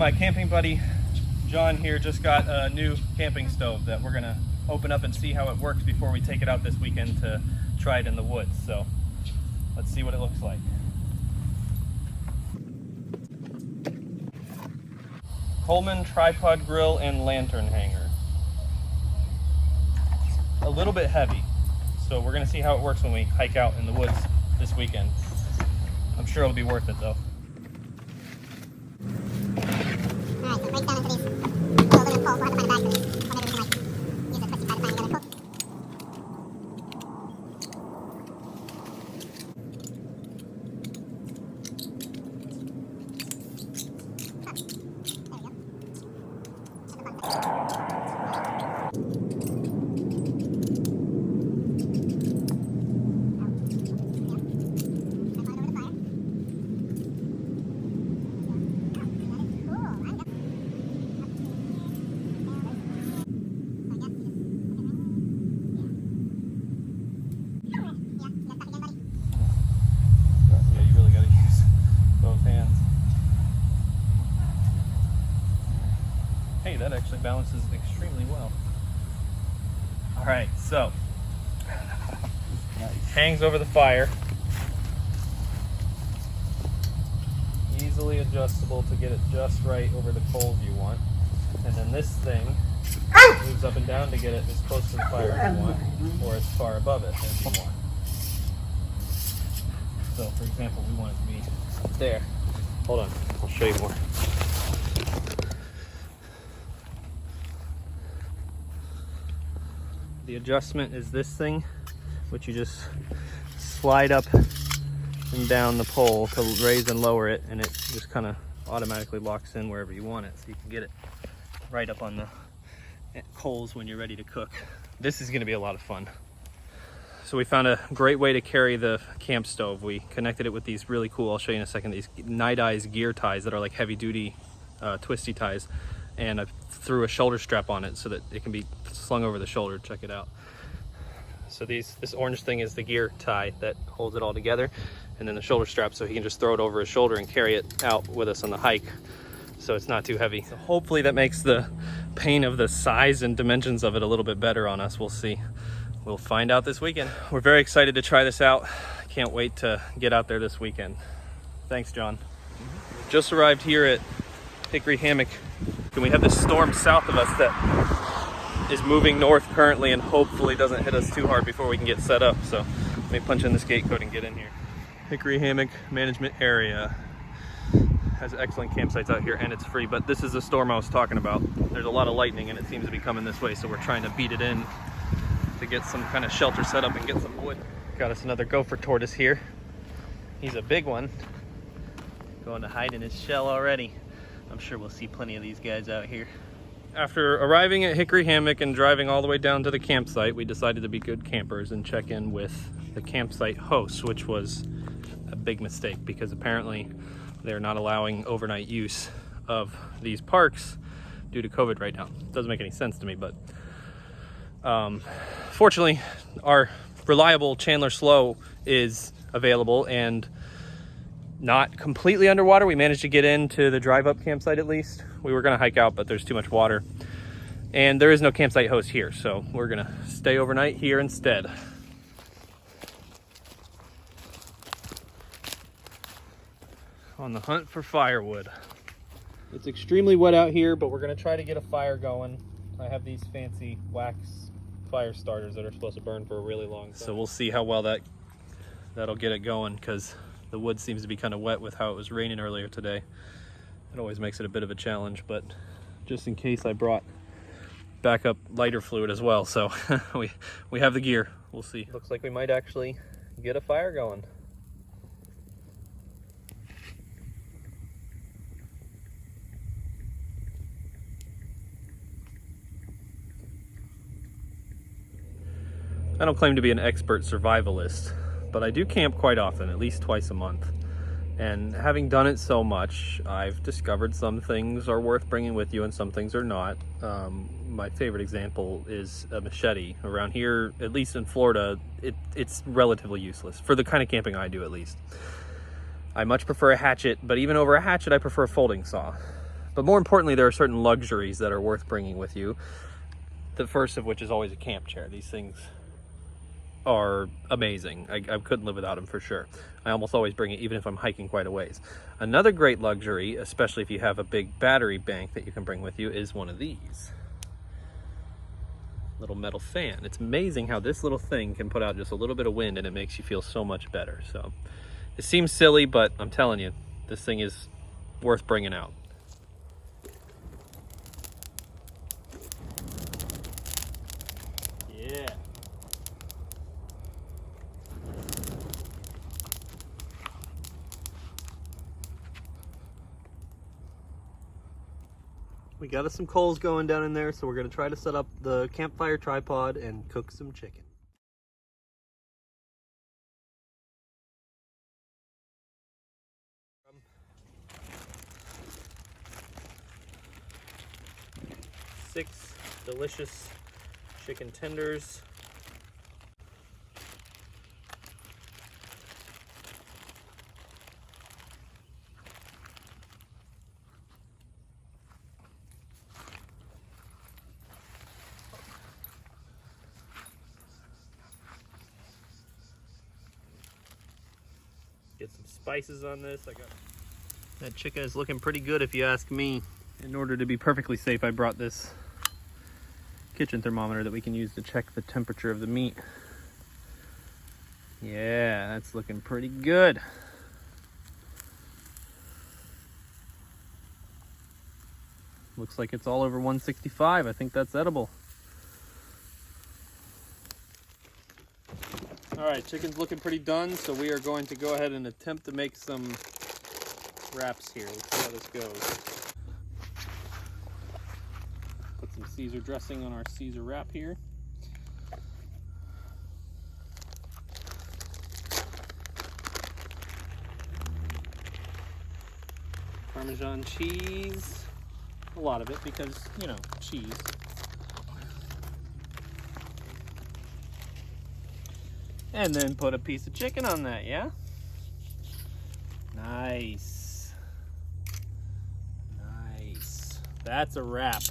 My camping buddy John here just got a new camping stove that we're gonna open up and see how it works before we take it out this weekend to try it in the woods. So let's see what it looks like. Coleman tripod grill and lantern hanger. A little bit heavy, so we're gonna see how it works when we hike out in the woods this weekend. I'm sure it'll be worth it though. Hey, that actually balances extremely well. All right, so hangs over the fire, easily adjustable to get it just right over the coals you want, and then this thing moves up and down to get it as close to the fire as you want, or as far above it as you want. So, for example, we want it to be up there. Hold on, I'll show you more. The adjustment is this thing, which you just slide up and down the pole to raise and lower it, and it just kind of automatically locks in wherever you want it, so you can get it right up on the coals when you're ready to cook. This is going to be a lot of fun. So we found a great way to carry the camp stove. We connected it with these really cool, I'll show you in a second, these Night Eyes gear ties that are like heavy duty twisty ties. And I threw a shoulder strap on it so that it can be slung over the shoulder. Check it out. So this orange thing is the gear tie that holds it all together, and then the shoulder strap so he can just throw it over his shoulder and carry it out with us on the hike, so it's not too heavy. So hopefully that makes the pain of the size and dimensions of it a little bit better on us. We'll see. We'll find out this weekend. We're very excited to try this out. Can't wait to get out there this weekend. Thanks, John. Just arrived here at Hickory Hammock, and we have this storm south of us that is moving north currently and hopefully doesn't hit us too hard before we can get set up. So let me punch in this gate code and get in here. Hickory Hammock Management Area has excellent campsites out here, and it's free, but this is the storm I was talking about. There's a lot of lightning and it seems to be coming this way, so we're trying to beat it in to get some kind of shelter set up and get some wood. Got us another gopher tortoise here. He's a big one, going to hide in his shell already. I'm sure we'll see plenty of these guys out here. After arriving at Hickory Hammock and driving all the way down to the campsite, we decided to be good campers and check in with the campsite hosts, which was a big mistake because apparently they're not allowing overnight use of these parks due to COVID right now. Doesn't make any sense to me, but fortunately our reliable Chandler Slough is available and not completely underwater. We managed to get into the drive-up campsite at least. We were gonna hike out, but there's too much water. And there is no campsite host here, so we're gonna stay overnight here instead. On the hunt for firewood. It's extremely wet out here, but we're gonna try to get a fire going. I have these fancy wax fire starters that are supposed to burn for a really long time. So we'll see how well that'll get it going, because the wood seems to be kind of wet with how it was raining earlier today. It always makes it a bit of a challenge, but just in case I brought backup lighter fluid as well. So we have the gear. We'll see. Looks like we might actually get a fire going. I don't claim to be an expert survivalist, but I do camp quite often, at least twice a month. And having done it so much, I've discovered some things are worth bringing with you and some things are not. My favorite example is a machete. Around here, at least in Florida, it's relatively useless, for the kind of camping I do at least. I much prefer a hatchet, but even over a hatchet, I prefer a folding saw. But more importantly, there are certain luxuries that are worth bringing with you. The first of which is always a camp chair. These things are amazing. I couldn't live without them for sure. I almost always bring it even if I'm hiking quite a ways. Another great luxury, especially if you have a big battery bank that you can bring with you, is one of these. Little metal fan. It's amazing how this little thing can put out just a little bit of wind and it makes you feel so much better. So it seems silly, but I'm telling you, this thing is worth bringing out. Yeah. We got us some coals going down in there, so we're gonna try to set up the campfire tripod and cook some chicken. Six delicious chicken tenders. Get some spices on this. That chicken is looking pretty good if you ask me. In order to be perfectly safe, I brought this kitchen thermometer that we can use to check the temperature of the meat. Yeah, that's looking pretty good. Looks like it's all over 165. I think that's edible. All right, chicken's looking pretty done, so we are going to go ahead and attempt to make some wraps here. Let's see how this goes. Put some Caesar dressing on our Caesar wrap here. Parmesan cheese. A lot of it because, you know, cheese. And then put a piece of chicken on that, yeah? Nice. Nice. That's a wrap.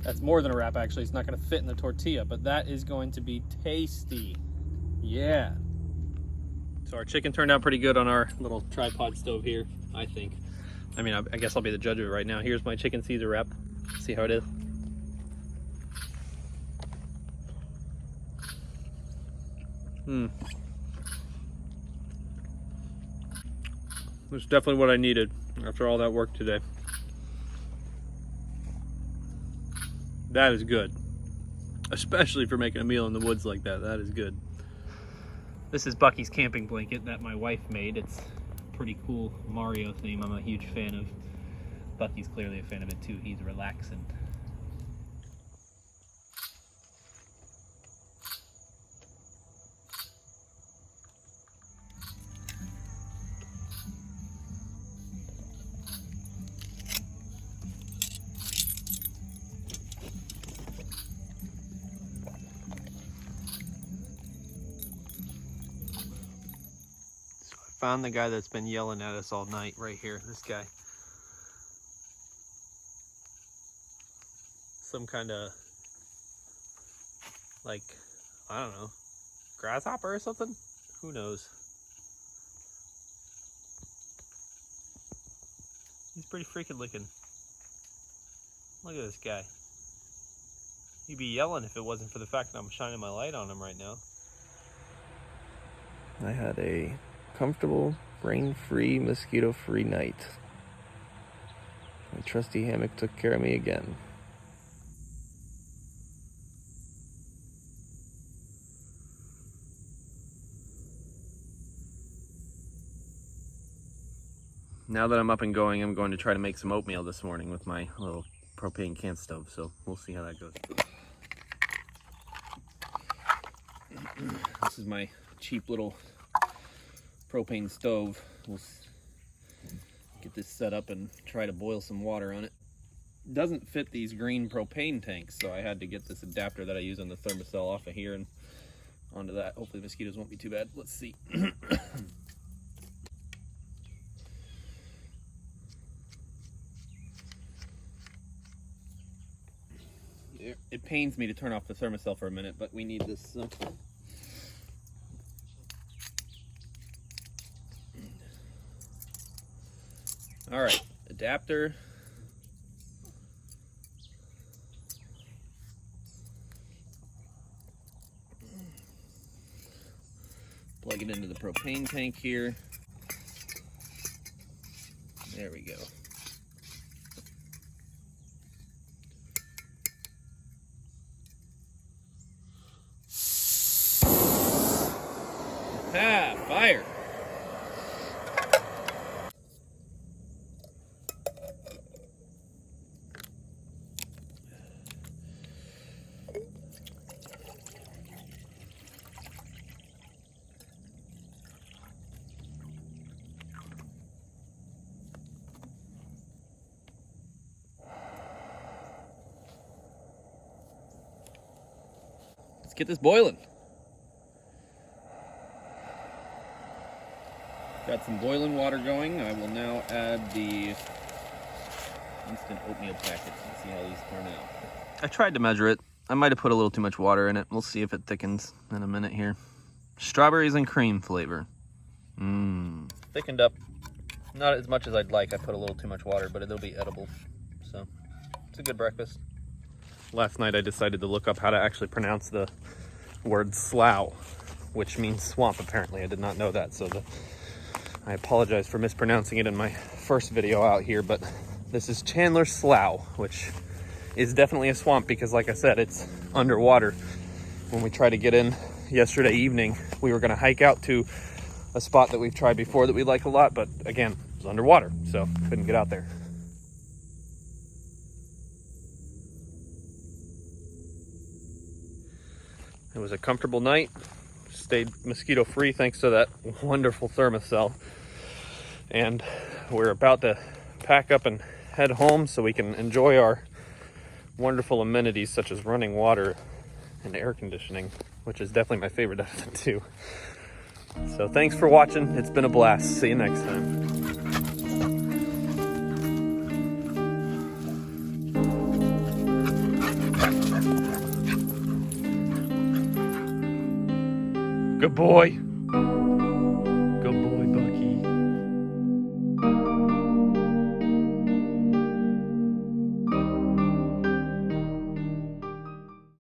That's more than a wrap, actually. It's not going to fit in the tortilla, but that is going to be tasty. Yeah. So our chicken turned out pretty good on our little tripod stove here, I think. I mean, I guess I'll be the judge of it right now. Here's my chicken Caesar wrap. See how it is. That's definitely what I needed after all that work today. That is good. Especially for making a meal in the woods like that. That is good. This is Bucky's camping blanket that my wife made. It's a pretty cool Mario theme. I'm a huge fan of. Bucky's clearly a fan of it too. He's relaxing. Found the guy that's been yelling at us all night right here. This guy. Some kind of, like, I don't know, grasshopper or something? Who knows? He's pretty freaking looking. Look at this guy. He'd be yelling if it wasn't for the fact that I'm shining my light on him right now. I had a comfortable, rain-free, mosquito-free night. My trusty hammock took care of me again. Now that I'm up and going, I'm going to try to make some oatmeal this morning with my little propane camp stove, so we'll see how that goes. This is my cheap little propane stove. We'll get this set up and try to boil some water on it. It doesn't fit these green propane tanks, so I had to get this adapter that I use on the thermacell off of here, and onto that. Hopefully the mosquitoes won't be too bad. Let's see. It pains me to turn off the thermacell for a minute, but we need this. All right, adapter. Plug it into the propane tank here. There we go. Ah, fire! Let's get this boiling. Got some boiling water going. I will now add the instant oatmeal packets and see how these turn out. I tried to measure it. I might have put a little too much water in it. We'll see if it thickens in a minute here. Strawberries and cream flavor. Thickened up. Not as much as I'd like. I put a little too much water, but it'll be edible. So it's a good breakfast. Last night I decided to look up how to actually pronounce the word slough, which means swamp apparently. I did not know that, so I apologize for mispronouncing it in my first video out here, but this is Chandler Slough, which is definitely a swamp because, like I said, it's underwater. When we tried to get in yesterday evening, we were gonna hike out to a spot that we've tried before that we like a lot, but again, it's underwater, so couldn't get out there. It was a comfortable night. Stayed mosquito free thanks to that wonderful thermacell. And we're about to pack up and head home so we can enjoy our wonderful amenities such as running water and air conditioning, which is definitely my favorite out of the two. So thanks for watching. It's been a blast. See you next time. Good boy.